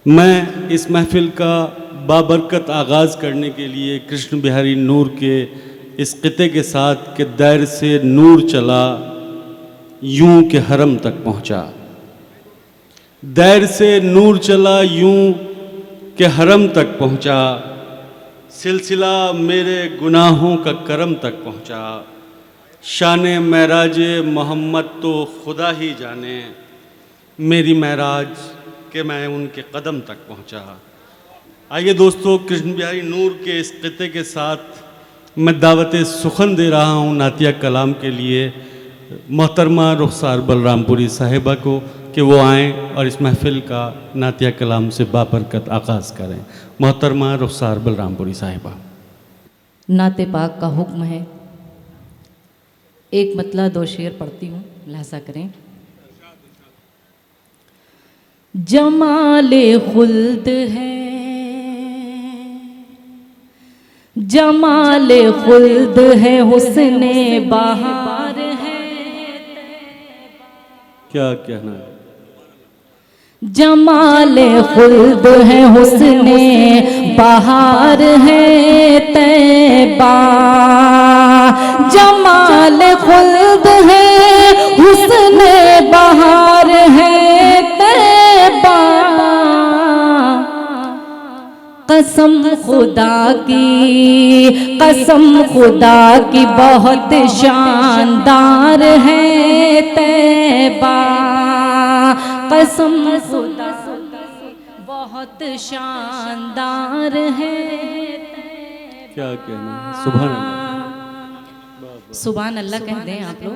मैं इस महफ़िल का बाबरकत आगाज़ करने के लिए कृष्ण बिहारी नूर के इस क़िते के साथ कि दैर से नूर चला यूं के हरम तक पहुँचा। दैर से नूर चला यूं के हरम तक पहुँचा, सिलसिला मेरे गुनाहों का करम तक पहुँचा। शान महराज मोहम्मद तो खुदा ही जाने, मेरी महराज के मैं उनके कदम तक पहुँचा। आइए दोस्तों, कृष्ण बिहारी नूर के इस क़िते के साथ मैं दावत सुखन दे रहा हूँ नातिया कलाम के लिए मोहतरमा रुखसार बलरामपुरी साहिबा को कि वो आएँ और इस महफ़िल का नातिया कलाम से बाबरकत आगाज़ करें। मोहतरमा रुखसार बलरामपुरी साहिबा। नाते पाक का हुक्म है, एक मतला दो शेर पढ़ती हूँ, लिहाजा करें। जमाले खुल्द है, जमाले खुल्द है, हुस्ने बहार है। क्या कहना है? जमाले खुल्द है, हुस्ने बहार है तैबा। जमाले खुल्द है, हुस्ने बहार है तैबा। कसम खुदा की, कसम खुदा की बहुत शानदार है तैबा। कसम खुदा बहुत शानदार है। क्या कहना है? सुभान अल्लाह। सुभान अल्लाह कह दें आप लोग,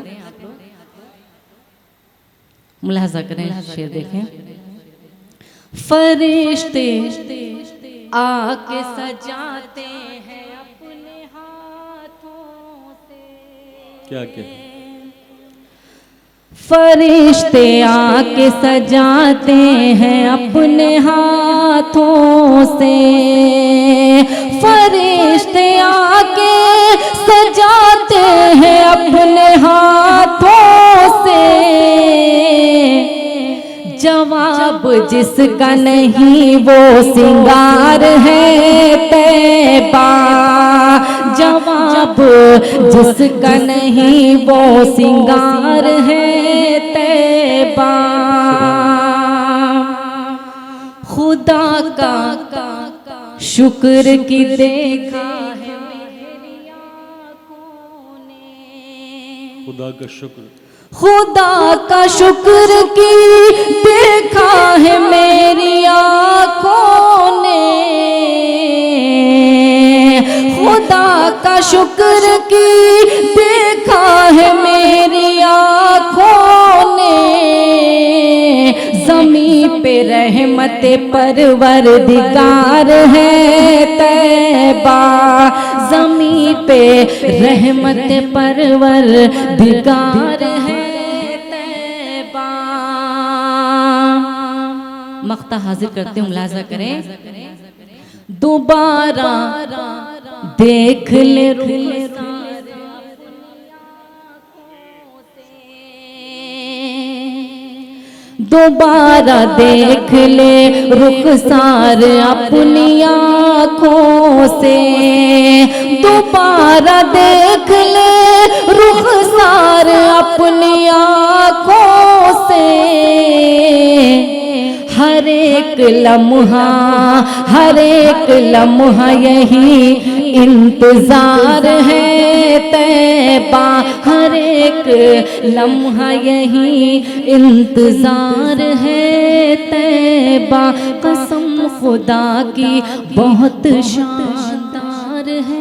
मुलाहजा करें, शेर देखें। फरिश्ते आके सजाते हैं अपने हाथों से। क्या कहना? फरिश्ते आके सजाते हैं अपने हाथों से। फरिश्ते आके सजाते हैं अपने हाथों से। जवाब जिसका नहीं वो सिंगार है तैबा। जवाब जिसका नहीं वो सिंगार है तैबा। खुदा का शुक्र की देखा है मेरी आँखों ने। खुदा का शुक्र, खुदा का शुक्र की देखा है मेरी आँखों ने। खुदा का शुक्र की देखा है मेरी आँखों ने। ज़मीं पे रहमत परवरदिगार है तैबा। ज़मीं पे रहमत परवरदिगार है तैबा। मख्ता हाजिर करते हूँ, मुलाजा करें। दोबारा देख ले रुखसार दोबारा देख ले रुखसार अपनी आँखों से। दोबारा देख ले रुखसार अपनी आँखों से। हर एक लम्हा, हर एक लम्हा यही इंतजार है तैबा। हर एक लम्हा यही इंतजार है तैबा। कसम खुदा की बहुत शानदार है